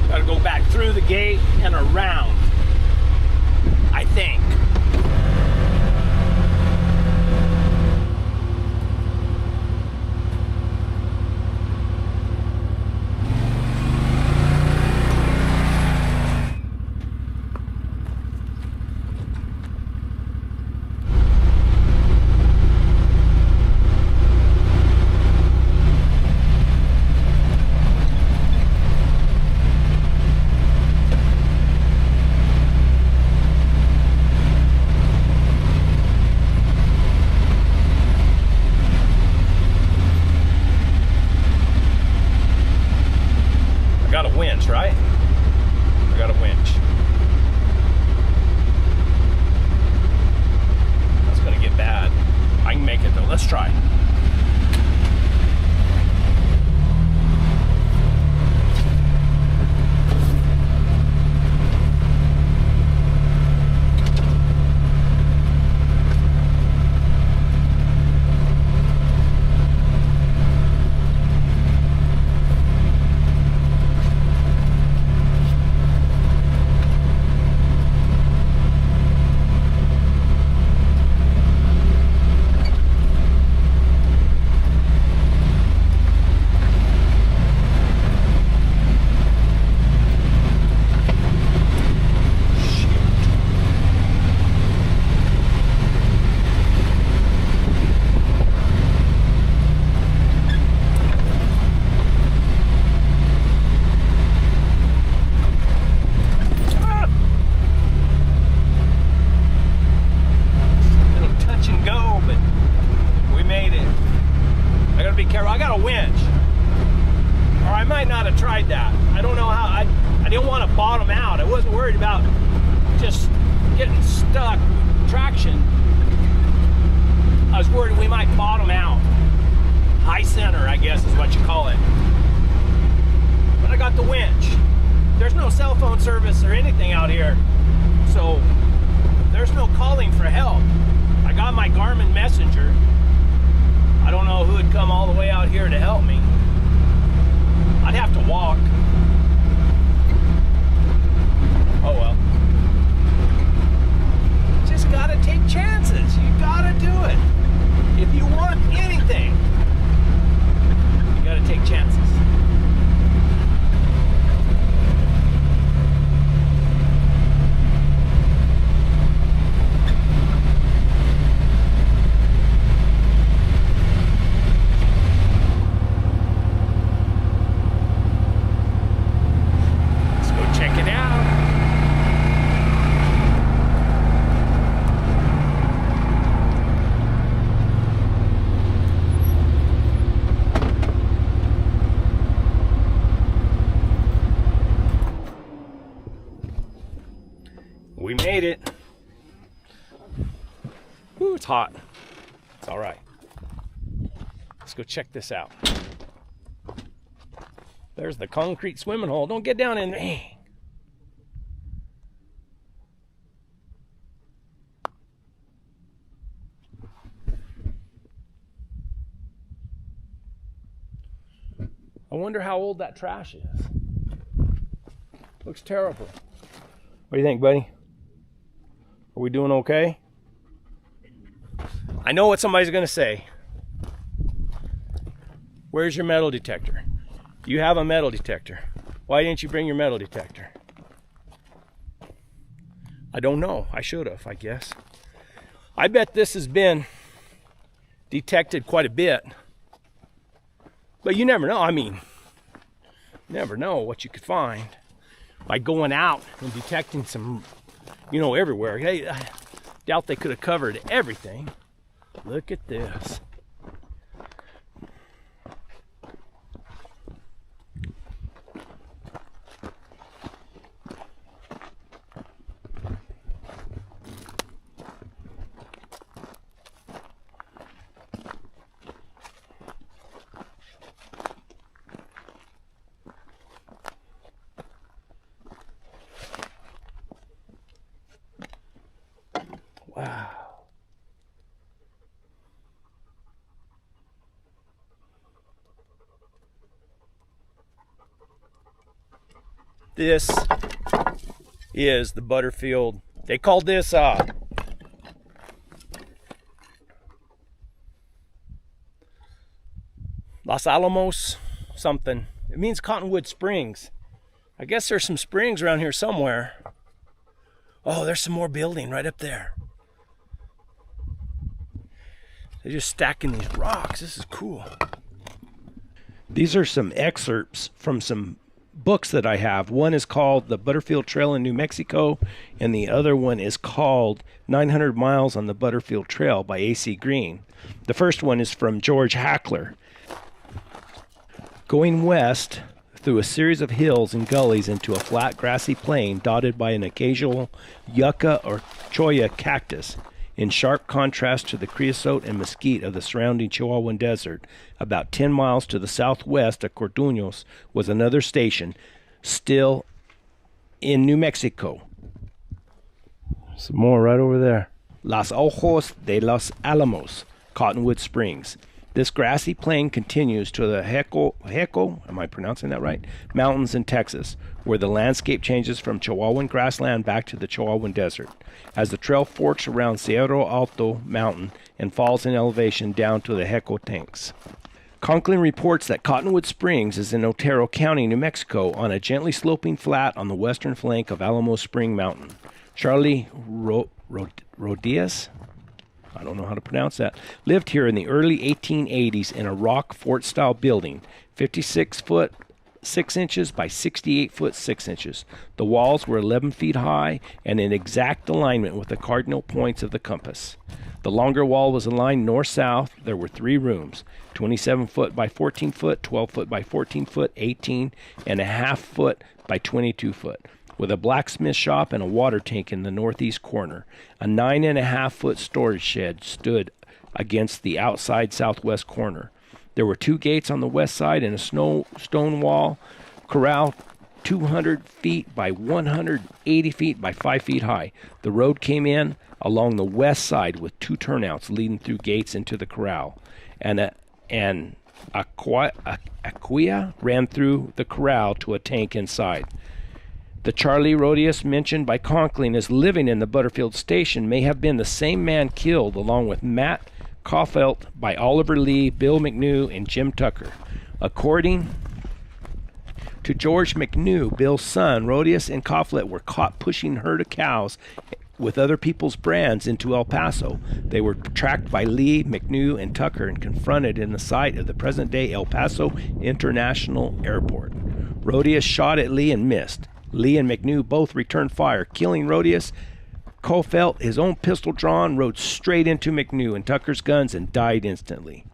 S1: Gotta go back through the gate and around, I think. Right? I got a winch. That's gonna get bad. I can make it though. Let's try. Service or anything out here, so there's no calling for help. I got my Garmin messenger. I don't know who would come all the way out here to help me. I'd have to walk. Oh well. Just gotta take chances. You gotta do it. If you want anything, you gotta take chances. We made it. Ooh, it's hot. It's all right. Let's go check this out. There's the concrete swimming hole. Don't get down in there. I wonder how old that trash is. Looks terrible. What do you think, buddy? Are we doing okay? I know what somebody's going to say. Where's your metal detector? You have a metal detector. Why didn't you bring your metal detector? I don't know. I should have, I guess. I bet this has been detected quite a bit. But you never know. I mean, you never know what you could find by going out and detecting some, everywhere. Hey, I doubt they could have covered everything. Look at this. This is the Butterfield. They called this Los Alamos something. It means Cottonwood Springs. I guess there's some springs around here somewhere. Oh, there's some more building right up there. They're just stacking these rocks. This is cool. These are some excerpts from some books that I have. One is called The Butterfield Trail in New Mexico, and the other one is called 900 Miles on the Butterfield Trail by A.C. Green. The first one is from George Hackler. Going west through a series of hills and gullies into a flat grassy plain dotted by an occasional yucca or cholla cactus, in sharp contrast to the creosote and mesquite of the surrounding Chihuahuan desert. About 10 miles to the southwest of Corduños was another station, still in New Mexico. Some more right over there. Los Ojos de los Alamos, Cottonwood Springs. This grassy plain continues to the Heco, am I pronouncing that right? Mountains in Texas, where the landscape changes from Chihuahuan grassland back to the Chihuahuan desert, as the trail forks around Cerro Alto Mountain and falls in elevation down to the Heco tanks. Conklin reports that Cottonwood Springs is in Otero County, New Mexico, on a gently sloping flat on the western flank of Alamo Spring Mountain. Charlie Rodias, I don't know how to pronounce that, lived here in the early 1880s in a rock fort-style building, 56 foot 6 inches by 68 foot 6 inches. The walls were 11 feet high and in exact alignment with the cardinal points of the compass. The longer wall was aligned north-south. There were 3 rooms, 27 foot by 14 foot, 12 foot by 14 foot, 18 and a half foot by 22 foot. With a blacksmith shop and a water tank in the northeast corner. A 9.5 foot storage shed stood against the outside southwest corner. There were 2 gates on the west side and a stone wall corral 200 feet by 180 feet by 5 feet high. The road came in along the west side with 2 turnouts leading through gates into the corral. And an aquia ran through the corral to a tank inside. The Charlie Rodius mentioned by Conklin as living in the Butterfield station may have been the same man killed along with Matt Caulfield by Oliver Lee, Bill McNew, and Jim Tucker. According to George McNew, Bill's son, Rodius and Caulfield were caught pushing herd of cows with other people's brands into El Paso. They were tracked by Lee, McNew, and Tucker and confronted in the site of the present-day El Paso International Airport. Rodius shot at Lee and missed. Lee and McNew both returned fire, killing Rodius. Caulfield, his own pistol drawn, rode straight into McNew and Tucker's guns and died instantly.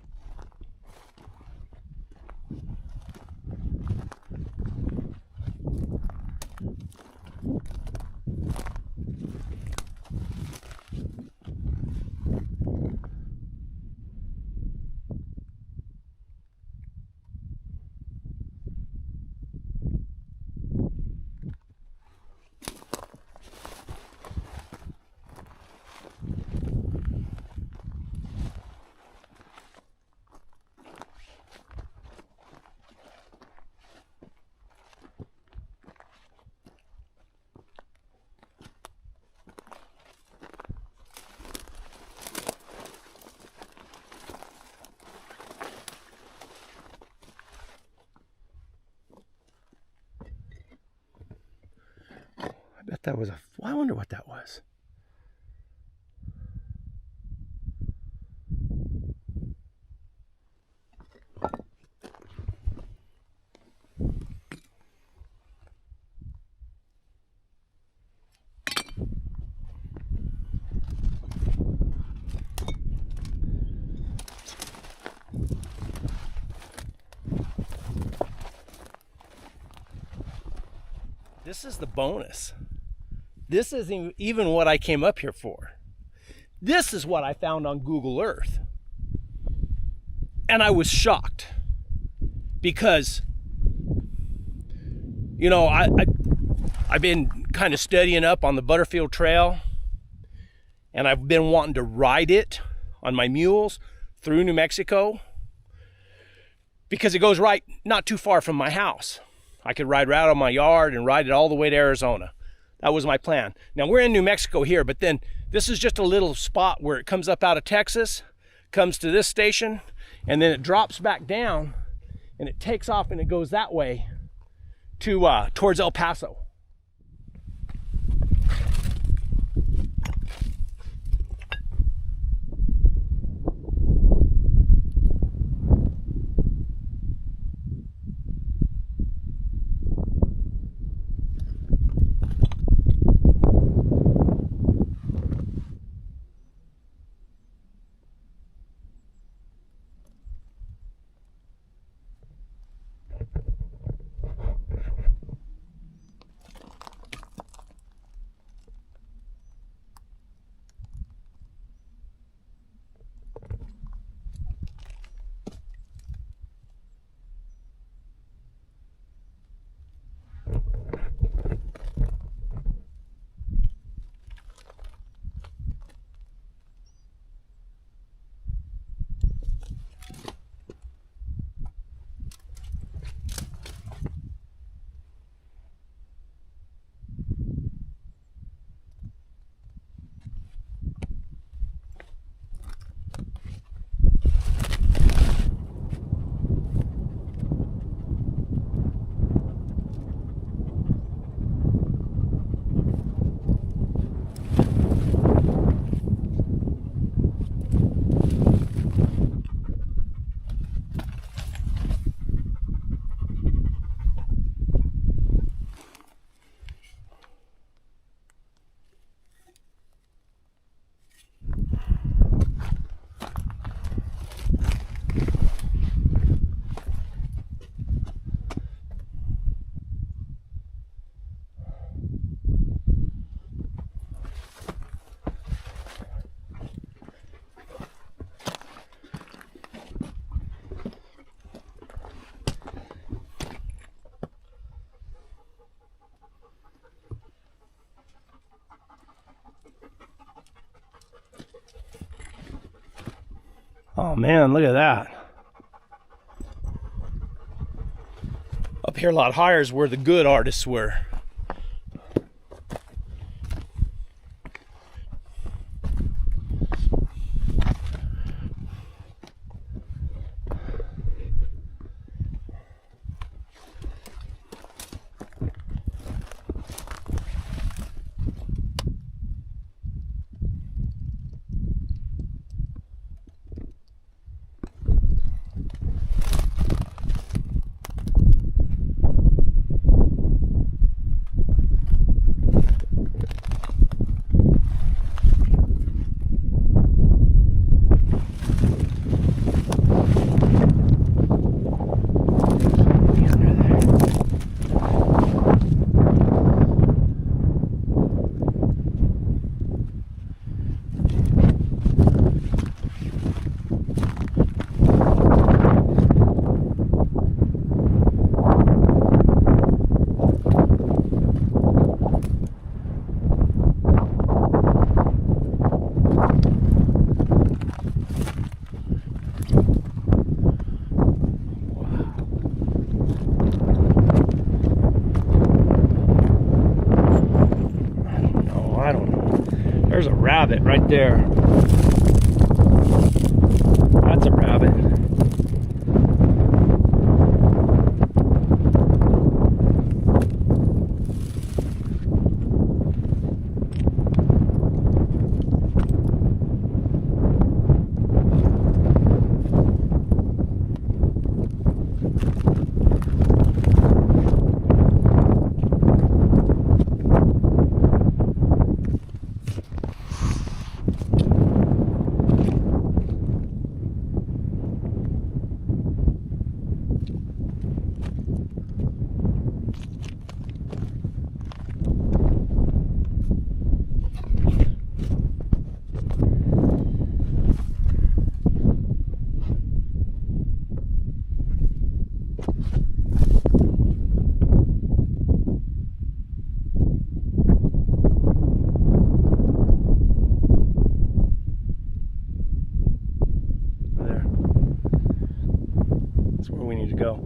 S1: I bet that was I wonder what that was. This is the bonus. This isn't even what I came up here for. This is what I found on Google Earth. And I was shocked because, you know, I've been kind of studying up on the Butterfield Trail, and I've been wanting to ride it on my mules through New Mexico because it goes right not too far from my house. I could ride right out of my yard and ride it all the way to Arizona. That was my plan. Now we're in New Mexico here, but then this is just a little spot where it comes up out of Texas, comes to this station, and then it drops back down and it takes off and it goes that way to towards El Paso. Oh man, look at that. Up here a lot higher is where the good artists were. There's a rabbit right there. That's a rabbit. we need to go.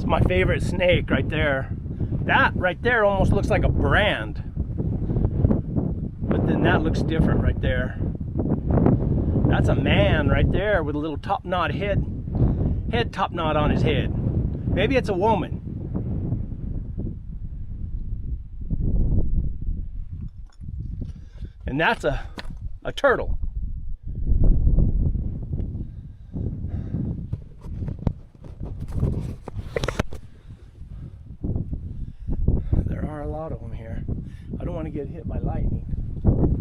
S1: My favorite snake right there. That right there almost looks like a brand, but then that looks different right there. That's a man right there with a little top knot head top knot on his head. Maybe it's a woman. And that's a turtle. A lot of them here. I don't want to get hit by lightning. Oh,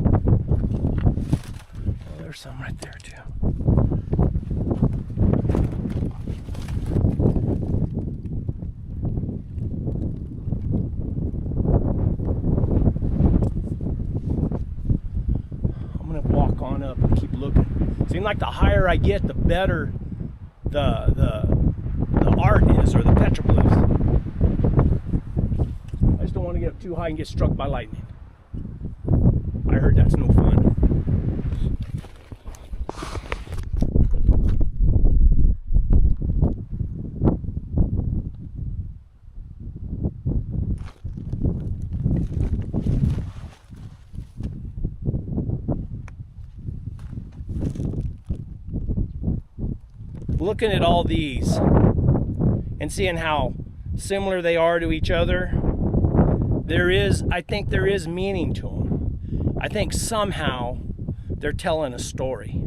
S1: there's some right there too. I'm gonna walk on up and keep looking. Seems like the higher I get, the better the art is, or the petroglyphs. Don't want to get up too high and get struck by lightning. I heard that's no fun. Looking at all these and seeing how similar they are to each other, I think there is meaning to them. I think somehow they're telling a story.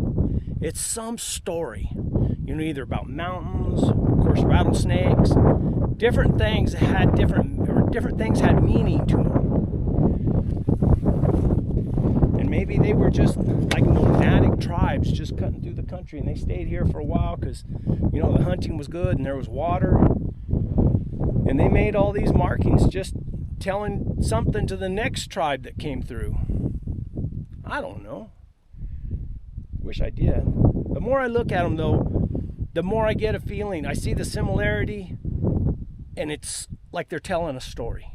S1: It's some story, either about mountains, of course, rattlesnakes. Different things had meaning to them. And maybe they were just like nomadic tribes just cutting through the country, and they stayed here for a while because, the hunting was good and there was water. And they made all these markings just telling something to the next tribe that came through. I don't know. Wish I did. The more I look at them, though, the more I get a feeling. I see the similarity, and it's like they're telling a story.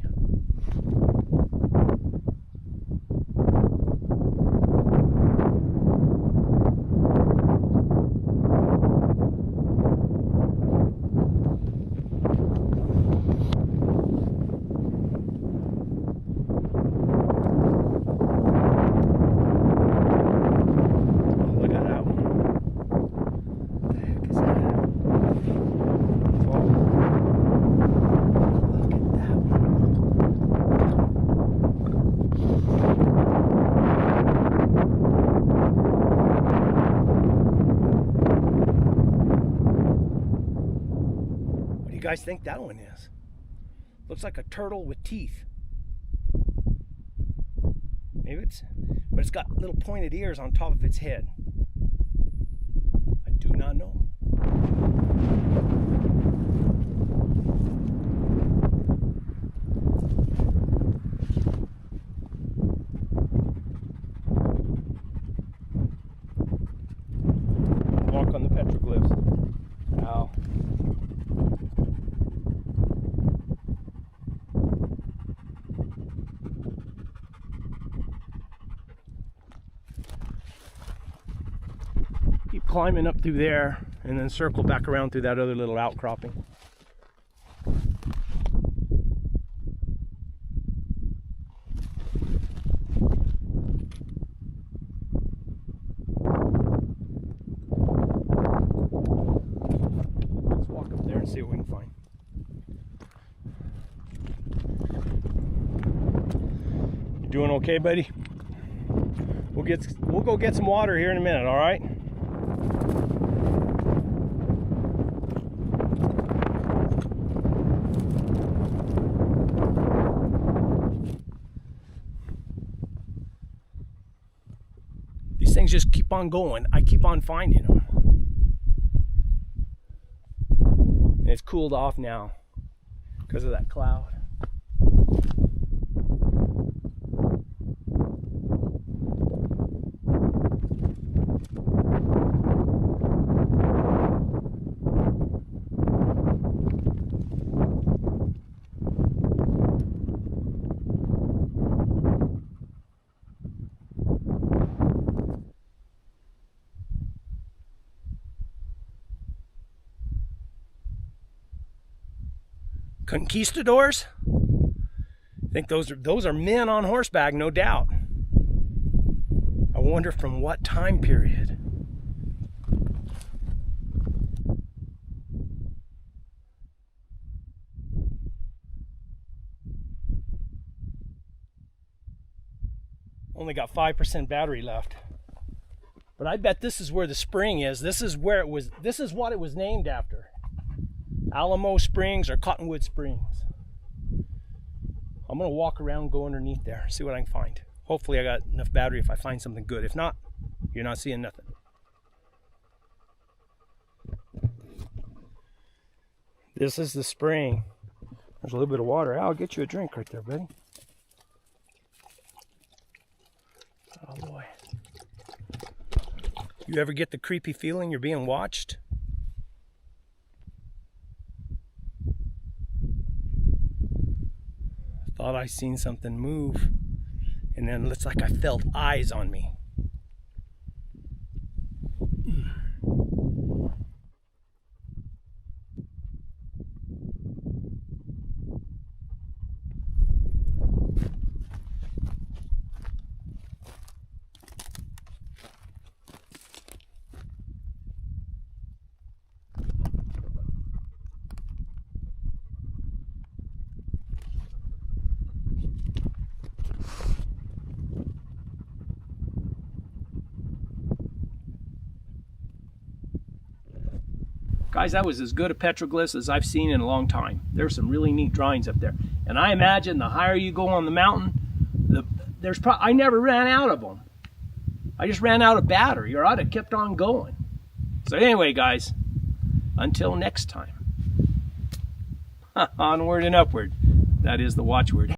S1: You guys think that one is? Looks like a turtle with teeth. Maybe but it's got little pointed ears on top of its head. I do not know. Walk on the petroglyphs. Ow. climbing up through there and then circle back around through that other little outcropping. Let's walk up there and see what we can find. You doing okay, buddy? We'll go get some water here in a minute, all right? These things just keep on going. I keep on finding them. And it's cooled off now because of that cloud. Conquistadors? I think those are men on horseback, no doubt. I wonder from what time period. Only got 5% battery left. But I bet this is where the spring is. This is what it was named after. Alamo Springs or Cottonwood Springs. I'm gonna walk around, go underneath there, see what I can find. Hopefully I got enough battery if I find something good. If not, you're not seeing nothing. This is the spring. There's a little bit of water. I'll get you a drink right there, buddy. Oh boy. You ever get the creepy feeling you're being watched? Thought I seen something move, and then it's like I felt eyes on me. Guys, that was as good a petroglyph as I've seen in a long time. There's some really neat drawings up there. And I imagine the higher you go on the mountain, I never ran out of them. I just ran out of battery, or I'd have kept on going. So anyway, guys, until next time. Onward and upward. That is the watchword.